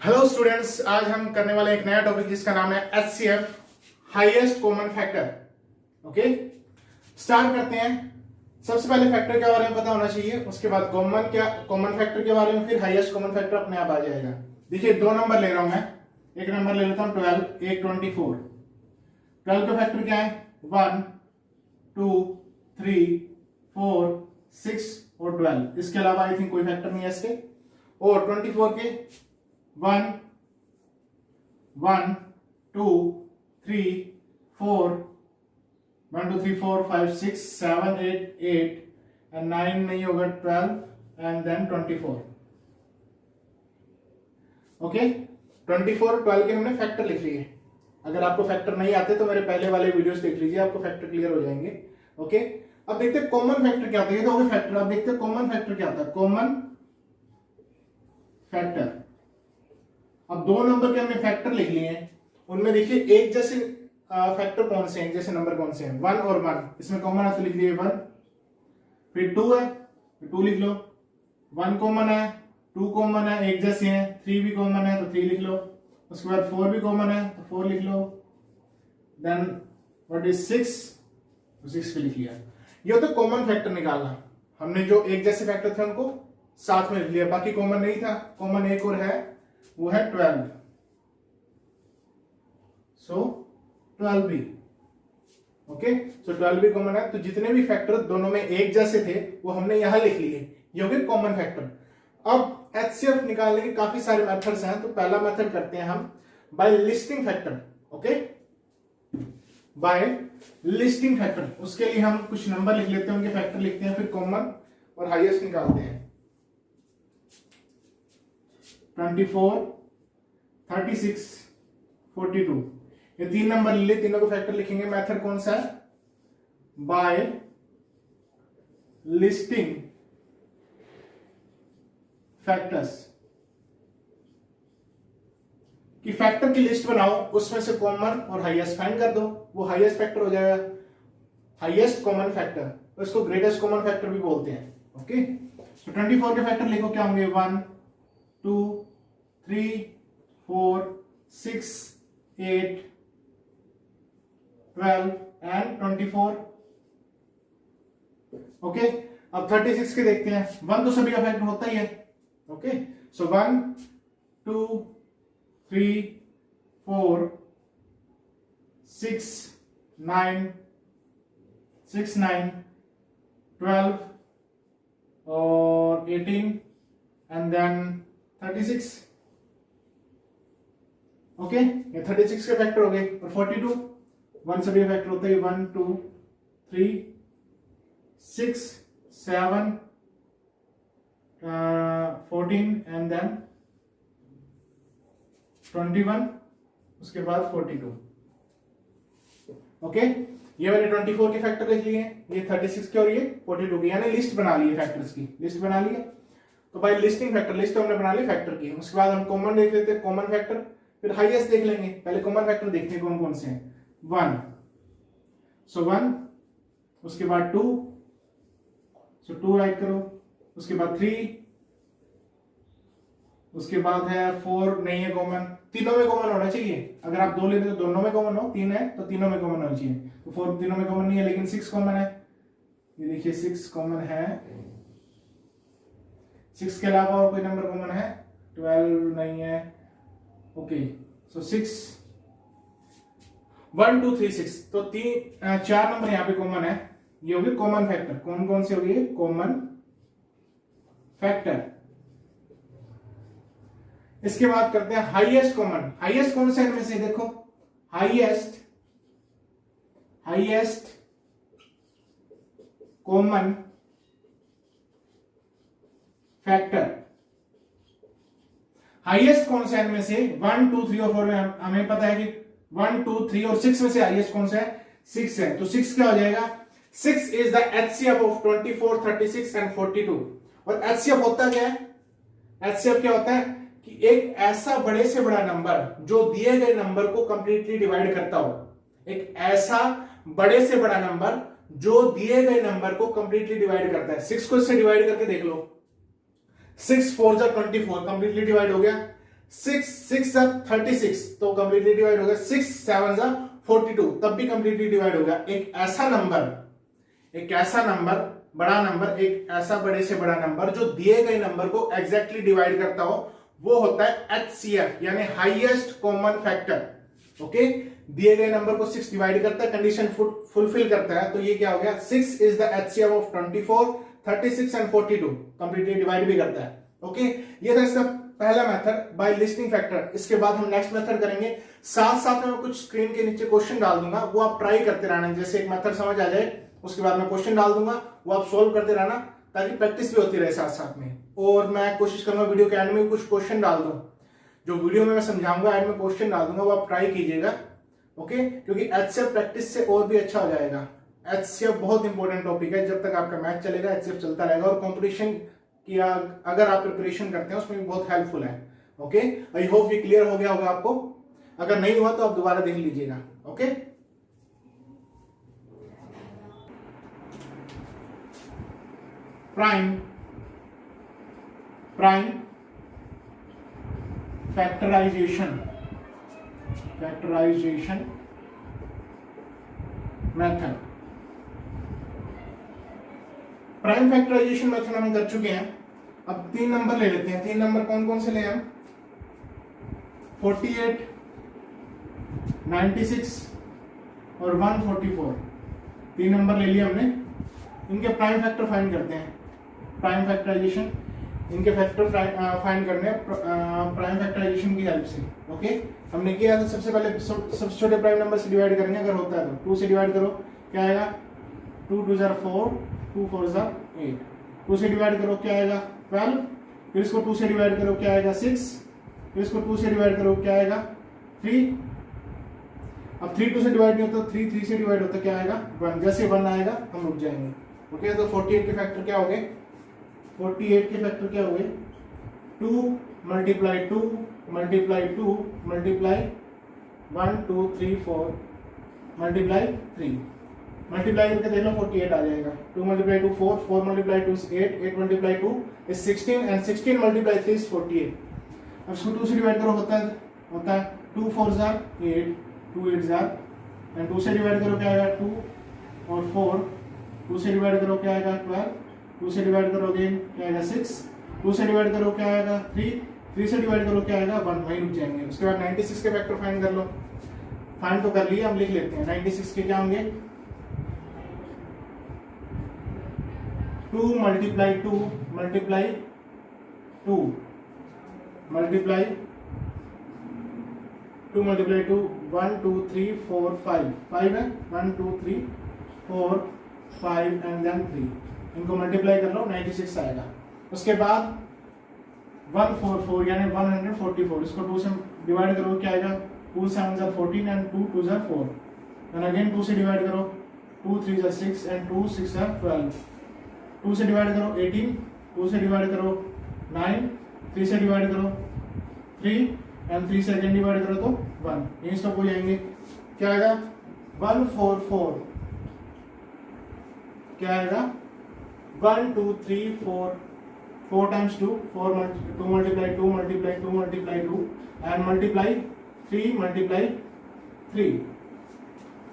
Hello students, आज हम करने वाले एक नया टॉपिक जिसका नाम है HCF, highest common factor. Okay, start करते हैं। सबसे पहले फैक्टर के बारे में पता होना चाहिए, उसके बाद कॉमन फैक्टर के बारे में, फिर हाईएस्ट कॉमन फैक्टर अपने आप आ जाएगा। देखिए, दो नंबर ले रहा हूं मैं। एक नंबर ले लेता हूं 12, एक 24। 12 का फैक्टर क्या है? 1, 2, 3, 4, 6 और 12। इसके अलावा आई थिंक कोई फैक्टर नहीं है इसके। और 24 के 1, 1, 2, 3, 4, 1, 2, 3, 4, 5, 6, 7, 8 एंड 9 नहीं होगा, 12 एंड देन 24। ओके, 24 12 के हमने फैक्टर लिख लिए। अगर आपको फैक्टर नहीं आते तो मेरे पहले वाले वीडियोस देख लीजिए, आपको फैक्टर क्लियर हो जाएंगे। ओके, अब देखते हैं कॉमन फैक्टर क्या होता है। ये तो हो गया फैक्टर। अब देखते हैं कॉमन फैक्टर क्या होता है। कॉमन फैक्टर, अब दो नंबर के हमने फैक्टर लिख लिए हैं, उनमें देखिए एक जैसे फैक्टर कौन से हैं, जैसे नंबर कौन से हैं? 1 और 1, इसमें कॉमन है तो लिख दिए 1। फिर 2 है तो 2 लिख लो। 1 कॉमन है, 2 कॉमन है, एक जैसे हैं। 3 भी कॉमन है तो 3 लिख लो। उसके बाद 4 भी कॉमन है तो 4 लिख लो। देन व्हाट इज 6, तो 6 भी लिख लिया। ये होता है कॉमन फैक्टर निकालना। हमने जो एक जैसे फैक्टर थे उनको साथ में लिख लिया, बाकी कॉमन नहीं था। कॉमन एक और है, वो है 12। सो 12 भी। ओके, सो 12 भी कॉमन है। तो जितने भी फैक्टर दोनों में एक जैसे थे वो हमने यहां लिख लिए, ये हो गए कॉमन फैक्टर। अब एचसीएफ निकालने के काफी सारे मेथड्स हैं। तो पहला मेथड करते हैं हम by listing factor. Okay, by listing factor. उसके लिए हम कुछ नंबर लिख लेते हैं, उनके फैक्टर लिखते हैं, फिर कॉमन और हाईएस्ट निकालते हैं। 24, 36, 42, ये तीन नंबर ले, तीनों को फैक्टर लिखेंगे। मेथड कौन सा है? By listing factors. कि फैक्टर की लिस्ट बनाओ, उसमें से कॉमन और हाईएस्ट फाइंड कर दो, वो हाईएस्ट फैक्टर हो जाएगा, हाईएस्ट कॉमन फैक्टर। तो इसको ग्रेटेस्ट कॉमन फैक्टर भी बोलते हैं। ओके, तो 24 के फैक्टर लिखो, क्या होंगे? 1, 2, 3, 4, 6, 8, 12 एंड 24। ओके, अब 36 के देखते हैं। 1 तो सभी का फैक्टर होता ही है। ओके, सो 1, 2, 3, 4, 6, 9, 6, 9, 12 और 18 एंड देन 36। ओके, ये 36 के फैक्टर हो गए। और 42, 1 सभी फैक्टर होता है। 1, 2, 3, 6, 7, 14 एंड देन 21, उसके बाद 42। ओके, ये मैंने 24 के फैक्टर लिख लिए हैं, ये 36 के और ये 42 के, यानी लिस्ट बना ली है, फैक्टर्स की लिस्ट बना ली है। तो भाई लिस्टिंग फैक्टर, लिस्ट हमने बना ली फैक्टर की। उसके बाद हम कॉमन देख लेते हैं, कॉमन फैक्टर, फिर हाईएस्ट देख लेंगे। पहले कॉमन फैक्टर देखते हैं कौन कौन से हैं। 1, सो 1, उसके बाद 2, सो 2 राइट करो। उसके बाद 3, उसके बाद है 4 नहीं है कॉमन, तीनों में कॉमन होना चाहिए। अगर आप 2 लेते तो दोनों में कॉमन हो, 3 है तो तीनों में कॉमन होना चाहिए। तो 4 तीनों में कॉमन नहीं है, लेकिन 6 कॉमन है। ये देखिए 6 कॉमन है। 6 के अलावा और कोई नंबर कॉमन है? 12 नहीं है। ओके, सो 6, 1, 2, 3, 6, तो 4 नंबर यहाँ पे कॉमन है। ये होगी कॉमन फैक्टर। कौन कौन से होगी? Common factor. इसके बाद करते हैं हाईएस्ट कॉमन। हाईएस्ट कौन सा इनमें से? देखो, हाईएस्ट कॉमन फैक्टर। हाईएस्ट कौन सा इनमें से? 1, 2, 3 और 4 में हमें पता है कि 1, 2, 3 और 6 में से हाईएस्ट कौन सा है? 6 है। तो 6 क्या हो जाएगा? 6 is the HCF of 24, 36 and 42। और एचसीएफ होता क्या है? एचसीएफ क्या होता है कि एक ऐसा बड़े से बड़ा नंबर जो दिए गए नंबर को कंप्लीटली डिवाइड करता हो। एक ऐसा बड़े से बड़ा नंबर जो दिए गए नंबर को कंप्लीटली डिवाइड करता है। 6 को इससे डिवाइड करके देख लो, 6 4 जा 24, कंप्लीटली डिवाइड हो गया। 6 36 तो कंप्लीटली डिवाइड हो गया, 6 7 42 तब भी कंप्लीटली डिवाइड हो गया। एक ऐसा नंबर बड़ा नंबर, एक ऐसा बड़े से बड़ा नंबर जो दिए गए नंबर को एग्जैक्टली डिवाइड करता हो, वो होता है HCF यानी हाईएस्ट कॉमन फैक्टर। ओके, दिए गए नंबर को 6 डिवाइड करता है, कंडीशन फुलफिल करता है, तो ये क्या हो गया, 6 is the HCF of 24 36 and 42, completely divide भी करता है। ओके, ये था इसका पहला मेथड बाय लिस्टिंग फैक्टर। इसके बाद हम नेक्स्ट मेथड करेंगे, साथ साथ में कुछ स्क्रीन के नीचे क्वेश्चन डाल दूंगा, वो आप ट्राई करते रहना, जैसे एक मेथड समझ आ जाए उसके बाद मैं क्वेश्चन डाल दूंगा, वो आप सोल्व करते रहना ताकि प्रैक्टिस भी होती रहे साथ साथ में। और मैं कोशिश करूंगा वीडियो के एंड में कुछ क्वेश्चन डाल दूं, जो वीडियो में मैं समझाऊंगा एंड में क्वेश्चन डाल दूंगा, वो आप ट्राई कीजिएगा। ओके, क्योंकि HCF प्रैक्टिस से और भी अच्छा हो जाएगा। HCF बहुत इंपॉर्टेंट टॉपिक है, जब तक आपका मैथ चलेगा HCF चलता रहेगा, और कॉम्पिटिशन की अगर आप प्रिपरेशन करते हैं उसमें भी बहुत हेल्पफुल है। ओके, आई होप ये क्लियर हो गया होगा आपको, अगर नहीं हुआ तो आप दोबारा देख लीजिएगा। Okay, prime factorisation method. Prime factorisation method हम कर चुके हैं। अब 3 नंबर ले लेते हैं। 3 नंबर कौन कौन से ले हम, 48, 96 और 144, 3 नंबर ले लिए हमने। इनके प्राइम फैक्टर फाइंड करते हैं। प्राइम फैक्टराइजेशन, इनके फैक्टर फाइंड करने प्राइम फैक्टराइजेशन की हेल्प से। ओके, हमने किया था सबसे पहले सबसे छोटे प्राइम नंबर से डिवाइड करेंगे, अगर होता है तो 2 से डिवाइड करो, क्या आएगा, 2 2 4, 2 4 8, 2 से डिवाइड करो क्या आएगा 12, फिर इसको 2 से डिवाइड करो क्या आएगा 6, फिर इसको 2 से डिवाइड करो क्या आएगा 3। अब 3 2 से डिवाइड नहीं होता, 3 3 से डिवाइड होता क्या आएगा 1, जैसे 1 आएगा हम रुक जाएंगे। ओके, तो 48 के फैक्टर क्या हो गए, 48 के फैक्टर क्या हुए, 2 multiply 2 multiply 2 multiply 1 2 3 4 multiply 3, multiply करके देख लो 48 आ जाएगा। 2 multiply 2 4, 4 multiply 2 8, 8 multiply 2 is 16 and 16 multiply 3 is 48। अब इसको 2 से डिवाइड करो, होता है 2 4 8, 2 8 एंड 2 से डिवाइड करो क्या आएगा 2 और 4, 2 से डिवाइड करो क्या आएगा 12, 2 से डिवाइड करो अगेन क्या आएगा 6, 2 से डिवाइड करो क्या आएगा 3, 3 से डिवाइड करो क्या आएगा 1, वहीं रुक जाएंगे। उसके बाद 96 के फैक्टर फाइंड कर लो। फाइंड तो कर लिए, हम लिख लेते हैं। 96 के क्या होंगे, 2 मल्टीप्लाई 2 मल्टीप्लाई 2 मल्टीप्लाई 2 मल्टीप्लाई 2 1 2 3 4 5 है, 1 2 3 4 5 एंड देन 3, इनको मल्टीप्लाई कर लो 96 आएगा। उसके बाद 144 यानी 144, इसको 2 से डिवाइड करो क्या आएगा, 2 7 14 एंड 2 2 4, एंड अगेन 2 से डिवाइड करो, 2 3 6 एंड 2 6 12, 2 से डिवाइड करो 18, 2 से डिवाइड करो 9, 3 से डिवाइड करो 3 एंड 3 से अगेन डिवाइड करो तो 1, ये स्टॉप हो जाएंगे। क्या आएगा 144, क्या आएगा 1 2 3 4, 4 times 2, 2 multiply 2 multiply 2 multiply 2 and multiply 3 multiply 3।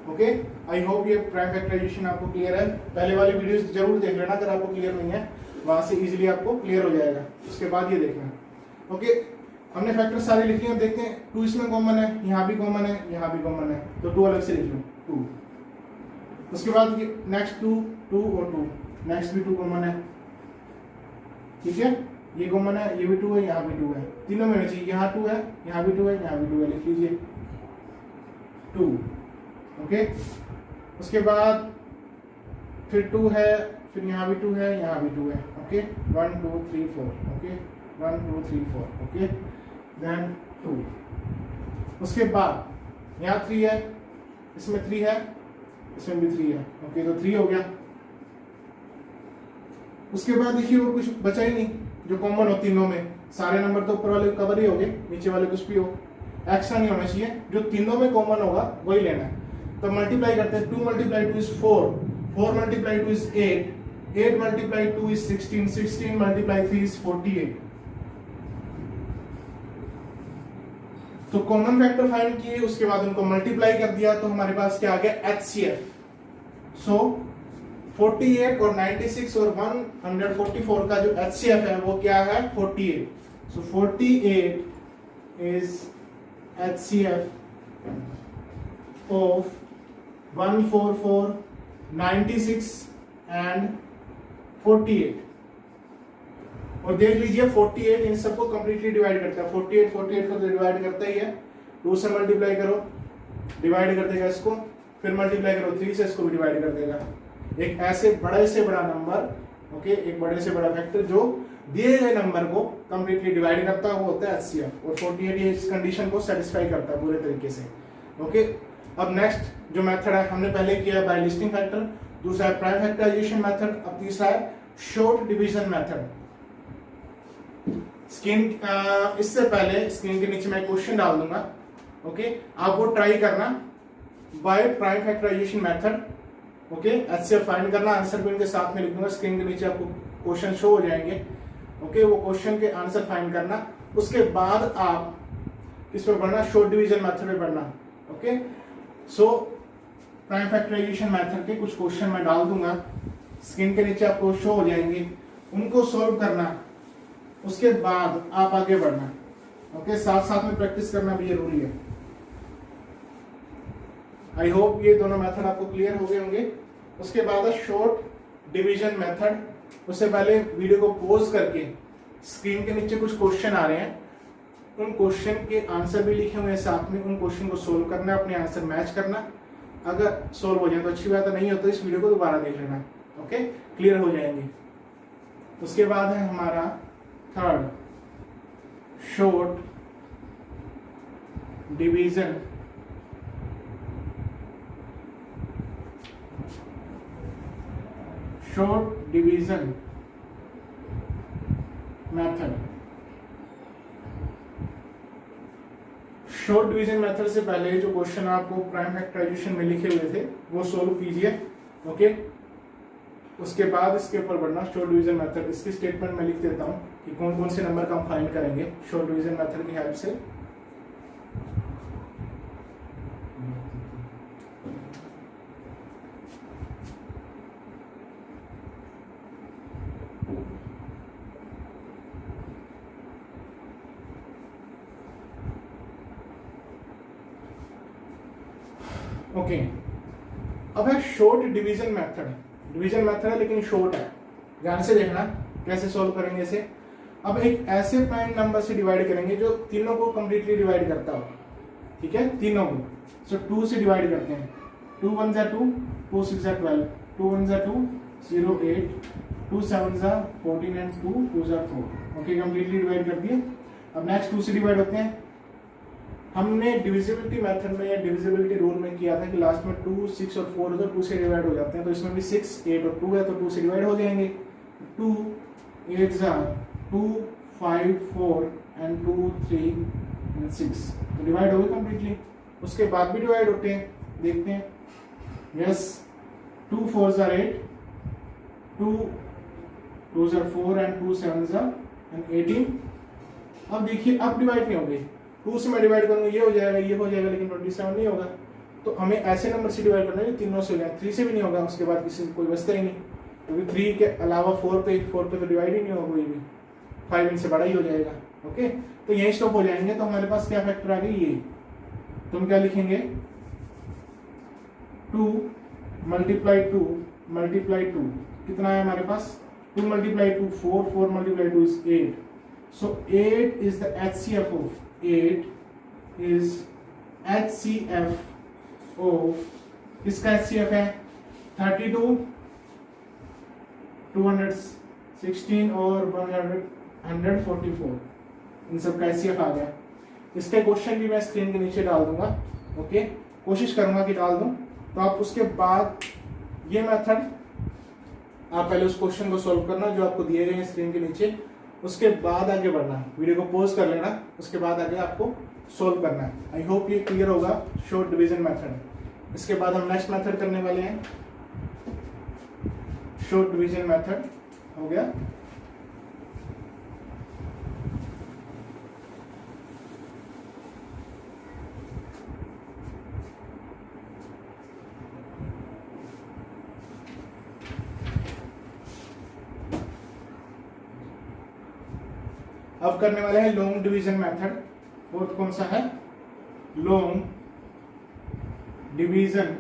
Okay, I hope ये प्राइम फैक्टराइजेशन आपको क्लियर है। पहले वाली वीडियोस जरूर देख लेना, अगर आपको क्लियर नहीं है वहां से इजीली आपको क्लियर हो जाएगा। उसके बाद ये देखना। ओके, हमने फैक्टर सारे लिख लिए, देखते हैं 2 इसमें कॉमन है, यहाँ भी कॉमन है, यहाँ भी कॉमन है, तो 2 अलग से लिख लो 2। उसके बाद नेक्स्ट 2 2 और 2, नेक्स्ट भी 2 कॉमन है, ठीक है, ये कॉमन है, ये भी 2 है, यहाँ भी 2 है, तीनों में चाहिए, यहाँ 2 है, यहाँ भी 2 है, यहाँ भी 2 है, लिख लीजिए 2। ओके, उसके बाद फिर 2 है, फिर यहाँ भी 2 है, यहाँ भी 2 है। Okay, 1 2 3 4, okay 1 2 3 4, okay then 2। उसके बाद यहाँ 3 है, इसमें 3 है, इसमें भी 3 है। ओके, तो 3 हो गया। उसके बाद देखिए और कुछ बचा ही नहीं जो कॉमन हो तीनों में, सारे नंबर तो ऊपर वाले कवर ही हो गए, नीचे वाले कुछ भी हो, एक्स्ट्रा नहीं होना चाहिए, जो तीनों में कॉमन होगा वही लेना है। तो मल्टीप्लाई करते हैं, 2 multiply 2 is 4, 4 multiply 2 is 8, 8 multiply 2 is 16, 16 multiply 3 is 48। तो कॉमन फैक्टर फाइंड किए, उसके बाद उनको मल्टीप्लाई कर दिया, तो हमारे पास क्या आ गया HCF। सो 48 और 96 और 144 का जो HCF है वो क्या है 48। सो 48 इज HCF of 144, 96 and 48। और देख लीजिए 48 इन सबको कंप्लीटली डिवाइड करता है। 48 48 को तो डिवाइड करता ही है, 2 से मल्टीप्लाई करो डिवाइड कर देगा इसको, फिर मल्टीप्लाई करो 3 से इसको भी डिवाइड कर देगा। एक ऐसे बड़े से बड़ा नंबर, ओके, एक बड़े से बड़ा फैक्टर जो दिए गए नंबर को कंप्लीटली डिवाइड करता है वो होता है HCF। और 48 इस कंडीशन को सेटिस्फाई करता है पूरे तरीके से। ओके, अब नेक्स्ट जो मेथड है हमने पहले किया बाय लिस्टिंग फैक्टर, दूसरा है प्राइम फैक्टराइजेशन मेथड, अब तीसरा है शॉर्ट डिवीजन मेथड। स्क्रीन इससे पहले स्क्रीन के नीचे मैं क्वेश्चन डाल दूंगा, ओके, आप वो ट्राई करना by prime factorisation method. Okay, HCF find करना, आंसर भी उनके साथ में लिख दूंगा, स्क्रीन के नीचे आपको क्वेश्चन शो हो जाएंगे। ओके, वो क्वेश्चन के आंसर फाइंड करना, उसके बाद आप किस पे बढ़ना, शॉर्ट डिवीजन मेथड पे बढ़ना। Okay, so prime factorisation method के कुछ क्वेश्चन मैं डाल दूंगा, स्क्रीन के नीचे आपको शो हो जाएंगे, उनको सॉल्व करना, उसके बाद आप आगे बढ़ना। ओके, साथ साथ में प्रैक्टिस करना भी जरूरी है। आई होप ये दोनों मेथड आपको क्लियर हो गए होंगे। उसके बाद है शॉर्ट डिवीजन मेथड। उससे पहले वीडियो को पॉज करके स्क्रीन के नीचे कुछ क्वेश्चन आ रहे हैं, उन क्वेश्चन के आंसर भी लिखे हुए हैं साथ में, उन क्वेश्चन को सोल्व करना, अपने आंसर मैच करना। अगर सोल्व हो जाए तो अच्छी बात है, नहीं हो तो इस वीडियो को दोबारा देख लेना। ओके, क्लियर हो जाएंगे। उसके बाद है हमारा third short division short division method. Short division method से पहले जो क्वेश्चन आपको प्राइम फैक्टराइजेशन में लिखे हुए थे वो सोल्व कीजिए। ओके, उसके बाद इसके ऊपर बढ़ना शॉर्ट डिवीजन मेथड। इसकी स्टेटमेंट मैं लिख देता हूं कि कौन कौन से नंबर का हम फाइंड करेंगे शॉर्ट डिवीजन मेथड की हेल्प से। ओके, अब है short division method. Division method है लेकिन शॉर्ट है, ध्यान से देखना कैसे सॉल्व करेंगे इसे। अब एक ऐसे प्राइम नंबर से डिवाइड करेंगे जो तीनों को कंप्लीटली डिवाइड करता हो, ठीक है, तीनों को। सो 2 से डिवाइड करते हैं, 2 1 जा 2, 2 6 जा 12, 2 1 जा 2, 0 8, 2 7 जा 14 एंड 2 2 जा 4। ओके, कंप्लीटली डिवाइड कर दिए। अब नेक्स्ट 2 से डिवाइड होते हैं। हमने डिविजिबिलिटी मेथड में या डिविजिबिलिटी रूल में किया था कि लास्ट में 2 6 और 4 तो 2 से डिवाइड हो जाते हैं, तो इसमें भी 6 8 और 2 है तो 2 से डिवाइड हो जाएंगे। 2 8 जा 2 5 4 एंड 2 3 एंड 6, तो डिवाइड हो गए कंप्लीटली। उसके बाद भी डिवाइड होते हैं, देखते हैं। यस, 2 4 जा 8, 2 2 जा 4 एंड 2 7 जा एंड 18। अब देखिए अब डिवाइड नहीं हो गई, 2 से मैं डिवाइड करूंगा ये हो जाएगा ये हो जाएगा, लेकिन 27 नहीं होगा। तो हमें ऐसे नंबर से डिवाइड करना है तीनों से हो जाए। 3 से भी नहीं होगा, उसके बाद किसी से कोई बचता ही नहीं, क्योंकि 3 के अलावा 4 पे तो डिवाइड ही नहीं होगा कोई भी। 5 इनसे बड़ा ही हो जाएगा। ओके, तो यही स्टॉप हो जाएंगे। तो हमारे पास क्या फैक्टर आ गई ये, तो हम क्या लिखेंगे 2 मल्टीप्लाई 2 मल्टीप्लाई 2 कितना है हमारे पास, 2 multiply 2 4, 4 multiply 2 is 8। So 8 is the HCF of 8 is HCF of किसका HCF है 32, 216 और 144, इन सब का HCF आ गया। इसके क्वेश्चन भी मैं स्क्रीन के नीचे डाल दूंगा। ओके, कोशिश करूंगा कि डाल दूं। तो आप उसके बाद ये मेथड आप पहले उस क्वेश्चन को सॉल्व करना जो आपको दिए गए हैं स्क्रीन के नीचे, उसके बाद आगे बढ़ना, वीडियो को पॉज कर लेना, उसके बाद आगे आपको सॉल्व करना है। आई होप ये क्लियर होगा शॉर्ट डिवीजन मेथड। इसके बाद हम नेक्स्ट मेथड करने वाले हैं, शॉर्ट डिवीजन मेथड हो गया। अब करने वाले हैं लॉन्ग डिवीजन मेथड। फोर्थ कौन सा है? Long division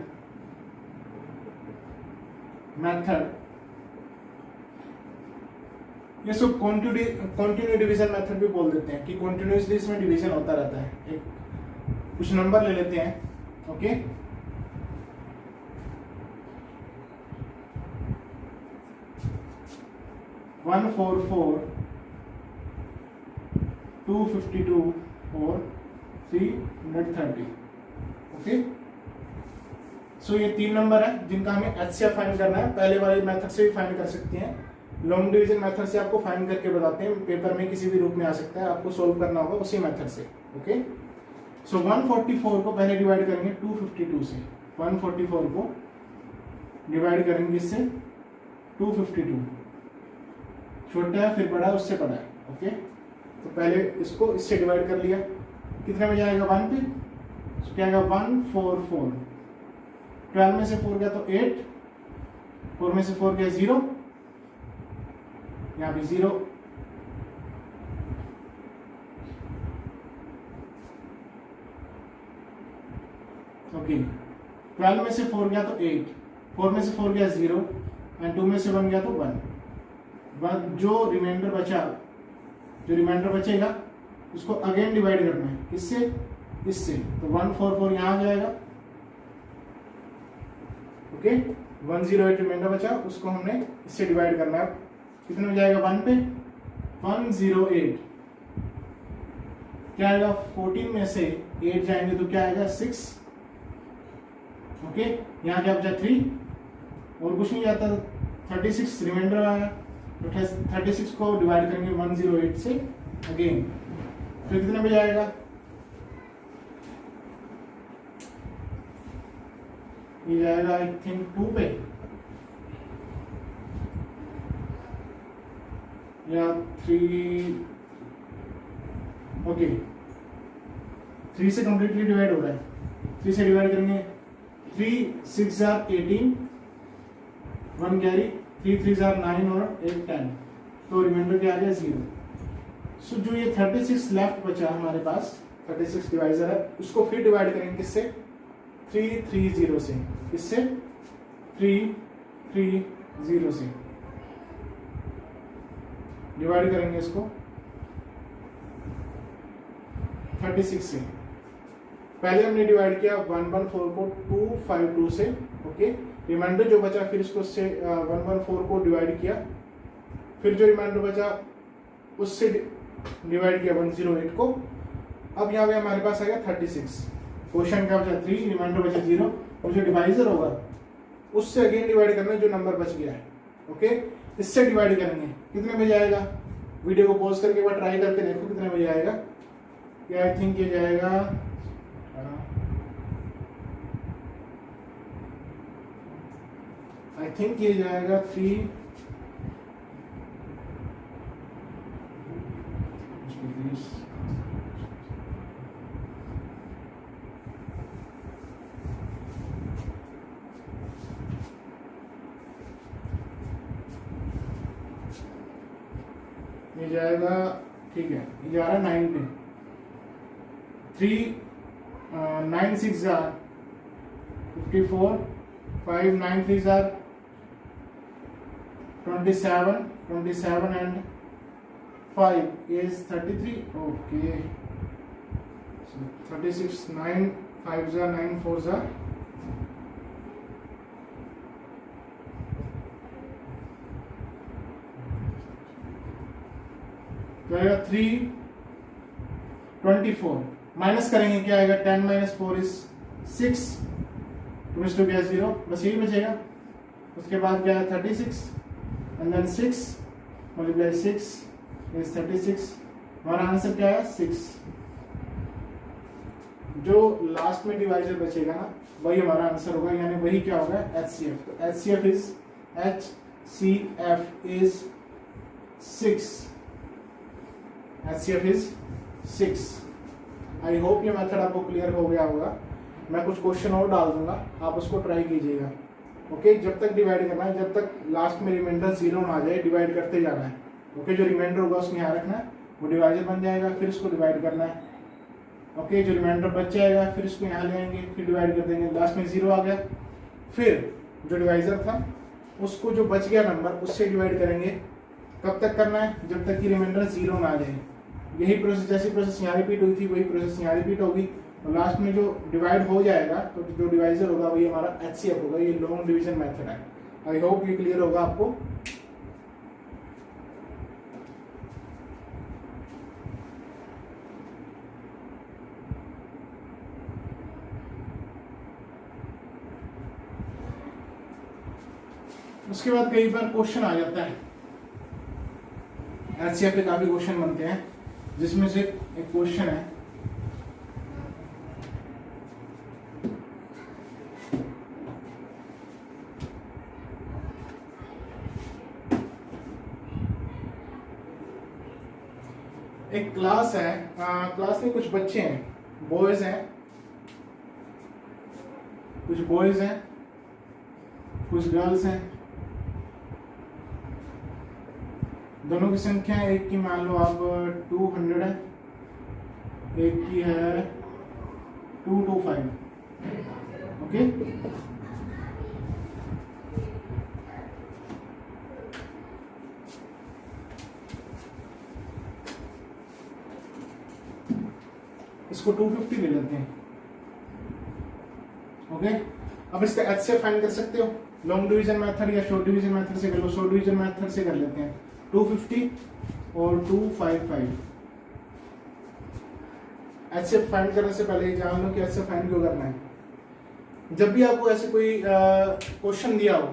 method. ये सब कंटिन्यू डिवीजन मेथड भी बोल देते हैं कि कंटिन्यूअसली इसमें डिवीजन होता रहता है। एक कुछ नंबर ले लेते हैं, ओके। वन 4 252 और 330, ओके। सो ये 3 नंबर है जिनका हमें एचसीएफ फाइंड करना है। पहले वाले मेथड से भी फाइंड कर सकती हैं, लॉन्ग डिवीजन मेथड से आपको फाइंड करके बताते हैं। पेपर में किसी भी रूप में आ सकता है, आपको सोल्व करना होगा उसी मेथड से, ओके। सो 144 को पहले डिवाइड करेंगे 252 से। 144 को डिवाइड करेंगे इससे 252, छोटा है फिर बड़ा है उससे बड़ा है, ओके। तो पहले इसको इससे डिवाइड कर लिया, कितने में जाएगा 1 पे, तो क्या आएगा 144। 12 में से 4 गया तो 8, 4 में से 4 गया 0, यहाँ भी 0, ओके। 12 में से 4 गया तो 8, 4 में से 4 गया 0 एंड 2 में से 1 गया तो 1। जो रिमाइंडर बचेगा उसको अगेन डिवाइड करना है, किससे? इससे। तो 144 यहाँ आ जाएगा, ओके। 108 रिमाइंडर बचा, उसको हमने इससे डिवाइड करना है। कितने में जाएगा 1 पे? 108। क्या आएगा? 14 में से 8 जाएंगे तो क्या आएगा? 6, ओके। यहाँ क्या बचा? 3 और कुछ नहीं जाता, 36 रिमाइंडर आया। तो 36 को डिवाइड करेंगे 108 से अगेन, तो कितने में जाएगा? ये जाएगा आई थिंक 2 पे या 3, ओके। 3 से कंप्लीटली डिवाइड हो रहा है। 3 से डिवाइड करेंगे, 3 6 18, 1 कैरी, 3 3 9 और 8 10, तो रिमाइंडर क्या आ गया? 0। सो जो ये 36 लेफ्ट बचा हमारे पास, 36 डिवाइजर है, उसको फिर डिवाइड करेंगे किससे? 330 से। किससे? 330 से डिवाइड करेंगे इसको 36 से। पहले हमने डिवाइड किया 114 को 252 से, ओके। रिमाइंडर जो बचा फिर इसको उससे 114 को डिवाइड किया, फिर जो रिमाइंडर बचा उससे डिवाइड किया 108 को। अब यहाँ पे हमारे पास आ गया 36। क्वेश्चन क्या बचा? 3, रिमाइंडर बचा 0, और जो डिवाइजर होगा उससे अगेन डिवाइड करना है जो नंबर बच गया है, ओके। इससे डिवाइड करेंगे, कितने में जाएगा? वीडियो को पॉज करके एक बार ट्राई करके देखो कितने में जाएगा। या आई थिंक ये जाएगा आई थिंक ये जाएगा 3, ये जाएगा, ठीक है, ये जा रहा है 9 पे। 3 9 6 54, 5 9 3 27, 27 and 5 is 33, okay. So 36, 9 5 9 4 जाएगा 324। माइनस करेंगे क्या आएगा? 10 - 4 is 6, 2 गया 0, बस यही बचेगा। उसके बाद क्या है? 36 and then 6 multiply 6 is 36। हमारा आंसर क्या है? 6। जो लास्ट में डिवाइजर बचेगा ना वही हमारा आंसर होगा, यानी वही क्या होगा? HCF। तो HCF is 6। HCF is 6। I hope ये मेथड आपको क्लियर हो गया होगा। मैं कुछ क्वेश्चन और डाल दूंगा, आप उसको ट्राई कीजिएगा, ओके। जब तक डिवाइड करना है, जब तक लास्ट में रिमाइंडर 0 ना आ जाए, डिवाइड करते जाना है, ओके। जो रिमाइंडर होगा उसमें यहाँ रखना है, वो डिवाइजर बन जाएगा, फिर इसको डिवाइड करना है। ओके, जो रिमाइंडर बच जाएगा फिर इसको यहाँ ले आएंगे, फिर डिवाइड कर देंगे, लास्ट में 0 आ गया। फिर जो डिवाइजर था उसको जो बच गया नंबर उससे डिवाइड करेंगे। कब तक करना है? जब तक कि रिमाइंडर 0 ना आ जाए। यही प्रोसेस, जैसी प्रोसेस यहाँ रिपीट हुई थी वही प्रोसेस यहाँ रिपीट होगी। और लास्ट में जो डिवाइड हो जाएगा तो जो डिवाइजर होगा वही हमारा HCF होगा। ये लॉन्ग डिवीजन मेथड है। आई होप ये क्लियर होगा आपको। उसके बाद कई बार क्वेश्चन आ जाता है, HCF के काफी क्वेश्चन बनते हैं, जिसमें से एक क्वेश्चन है एक क्लास है, क्लास में कुछ बच्चे हैं, बॉयज हैं, कुछ बॉयज हैं, कुछ गर्ल्स हैं। दोनों की संख्या, एक की मान लो आप 200 है, एक की है 225। ओके, इसको 250 ले लेते हैं। ओके, अब इसका HCF फाइंड कर सकते हो लॉन्ग डिवीजन मेथड या शॉर्ट डिवीजन मेथड से कर लो। शॉर्ट डिवीजन मेथड से कर लेते हैं। 250 और 255। HCF फाइंड करने से पहले जान लो कि HCF फाइंड क्यों करना है। जब भी आपको ऐसे कोई क्वेश्चन दिया हो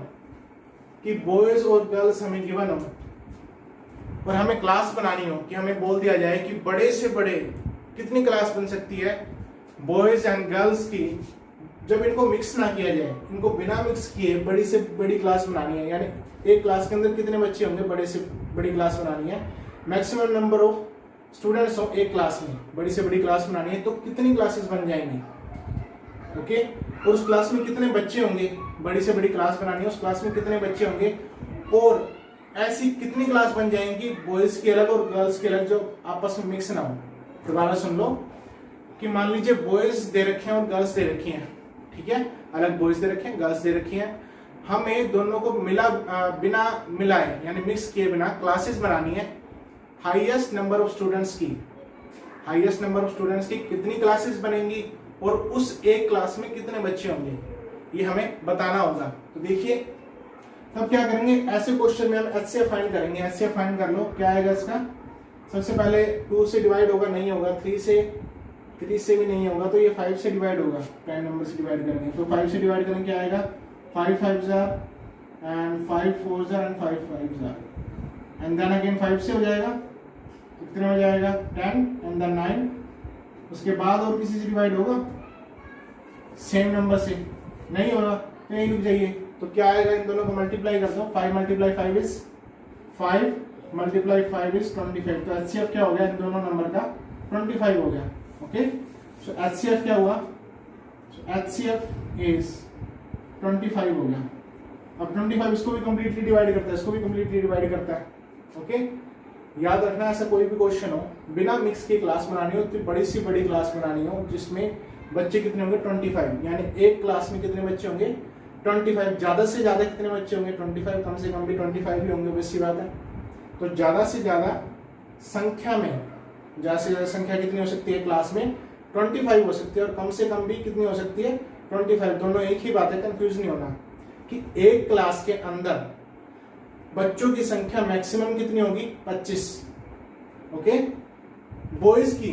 कि बॉयज और गर्ल्स हमें गिवन हो और हमें क्लास बनानी हो, कि हमें बोल दिया जाए कि बड़े से बड़े कितनी क्लास बन सकती है बॉयज एंड गर्ल्स की, जब इनको मिक्स ना किया जाए, इनको बिना मिक्स किए बड़ी से बड़ी क्लास बनानी है, यानी एक क्लास के अंदर कितने बच्चे होंगे, बड़े से बड़ी क्लास बनानी है, मैक्सिमम नंबर ऑफ स्टूडेंट्स हो एक क्लास में, बड़ी से बड़ी क्लास बनानी है, तो कितनी क्लासेस बन जाएंगी। ओके, और उस क्लास में कितने बच्चे होंगे, बड़ी से बड़ी क्लास बनानी है, उस क्लास में कितने बच्चे होंगे, और ऐसी कितनी क्लास बन जाएंगी बॉयज की अलग और गर्ल्स की अलग, जो आपस में मिक्स ना हो। दोबारा सुन लो कि मान लीजिए बॉयज दे रखे हैं और गर्ल्स दे रखी हैं, ठीक है, अलग बॉयज दे रखे हैं, गर्ल्स दे रखी हैं, हमें दोनों को बिना मिलाए यानी मिक्स किए बिना क्लासेस बनानी है हाईएस्ट नंबर ऑफ स्टूडेंट्स की। हाईएस्ट नंबर ऑफ स्टूडेंट्स की कितनी क्लासेस बनेंगी और उस एक क्लास में कितने बच्चे होंगे, ये हमें बताना होगा। तो देखिए तब क्या करेंगे, ऐसे क्वेश्चन में हम HCF फाइंड करेंगे। HCF फाइंड कर लो, क्या आएगा इसका। सबसे पहले 2 से डिवाइड होगा, नहीं होगा, 3 से भी नहीं होगा, तो ये 5 से डिवाइड होगा, प्राइम नंबर से डिवाइड करेंगे। तो 5 से डिवाइड करेंगे, क्या आएगा, 5 5s and 5 4s and 5 5s and then again 5 से हो जाएगा, तो कितने हो जाएगा 10 एंड देन 9। उसके बाद और किसी से डिवाइड होगा, सेम नंबर से नहीं होगा, तो यही रुक जाइए। तो क्या आएगा, इन दोनों को मल्टीप्लाई कर दो, 5 × 5 इज 5 × 5 इज 25। तो HCF क्या हो गया इन दोनों नंबर का, 25 हो गया। ओके, सो HCF क्या हुआ, HCF इज 25 हो गया। अब 25 इसको भी कंप्लीटली डिवाइड करता है, इसको भी कंप्लीटली डिवाइड करता है। ओके, याद रखना ऐसा कोई भी क्वेश्चन हो, बिना मिक्स की क्लास बनानी हो तो बड़ी सी बड़ी क्लास बनानी हो, जिसमें बच्चे कितने होंगे 25, यानी एक क्लास में कितने बच्चे होंगे 25। ज्यादा से ज्यादा कितने बच्चे होंगे 25, कम से कम भी 25 ही होंगे, वैसी बात है। तो ज्यादा से ज्यादा संख्या में, ज्यादा से ज्यादा संख्या कितनी हो सकती है क्लास में 25 हो सकती है, और कम से कम भी कितनी हो सकती है 25। दोनों एक ही बात है, कंफ्यूज नहीं होना कि एक क्लास के अंदर बच्चों की संख्या मैक्सिमम कितनी होगी 25। ओके, बॉयज की,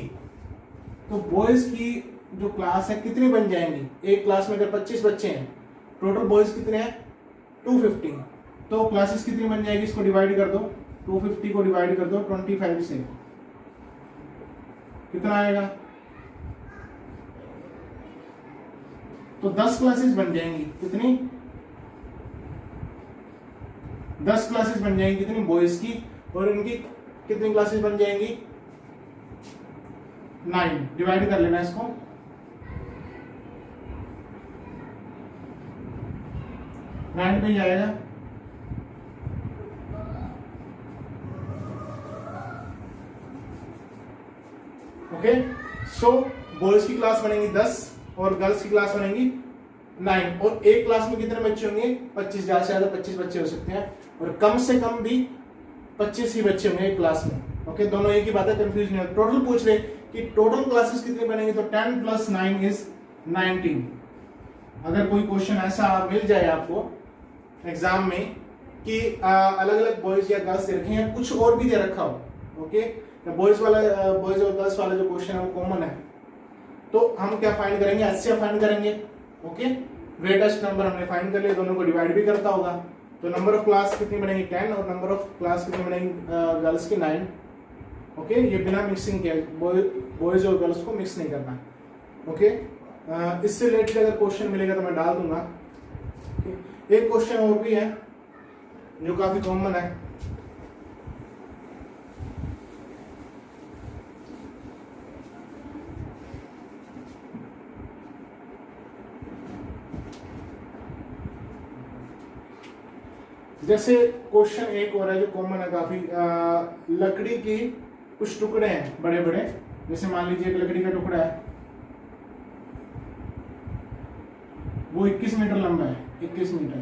तो बॉयज की जो क्लास है कितनी बन जाएंगी, एक क्लास में अगर 25 बच्चे हैं, टोटल बॉयज कितने हैं 250, तो क्लासेस कितनी बन जाएगी, इसको डिवाइड कर दो, 250 को डिवाइड कर दो 25 से, कितना आएगा, तो 10 क्लासेस बन जाएंगी। कितनी, 10 क्लासेस बन जाएंगी, कितनी बॉयज की, और इनकी कितनी क्लासेस बन जाएंगी 9। डिवाइड कर लेना इसको, 9 पे जाएगा, ओके। सो बॉयज की क्लास बनेंगी 10 और गर्ल्स की क्लास बनेंगी 9, और एक क्लास में कितने बच्चे होंगे? 25, ज्यादा से ज्यादा 25 बच्चे हो सकते हैं, और कम से कम भी 25 ही बच्चे होंगे एक क्लास में। ओके, दोनों एक ही बात है, कंफ्यूज नहीं हो। टोटल पूछ रहे कि टोटल क्लासेस कितनी बनेंगी, तो 10 + 9 इज 19। अगर कोई क्वेश्चन ऐसा मिल जाए आपको एग्जाम में कि अलग अलग बॉयज या गर्ल्स दे रखे हैं, कुछ और भी दे रखा हो, ओके, बॉयज और गर्ल्स वाला जो क्वेश्चन है वो कॉमन है, तो हम क्या फाइंड करेंगे? HCF फाइंड करेंगे। ओके, ग्रेटेस्ट नंबर हमने फाइंड कर लिया, दोनों को डिवाइड भी करता होगा, तो नंबर ऑफ क्लास कितनी बनेगी? 10, और नंबर ऑफ क्लास कितनी बनेगी गर्ल्स की? 9। ओके, ये बिना मिक्सिंग के, बॉयज और गर्ल्स को मिक्स नहीं करना। ओके, इससे रिलेटेड अगर क्वेश्चन मिलेगा तो मैं डाल दूंगा। एक क्वेश्चन और भी है जो काफी कॉमन है, जैसे क्वेश्चन एक और है जो कॉमन है काफी, लकड़ी की कुछ टुकड़े हैं बड़े बड़े, जैसे मान लीजिए एक लकड़ी का टुकड़ा है, वो 21 मीटर लंबा है, 21 मीटर।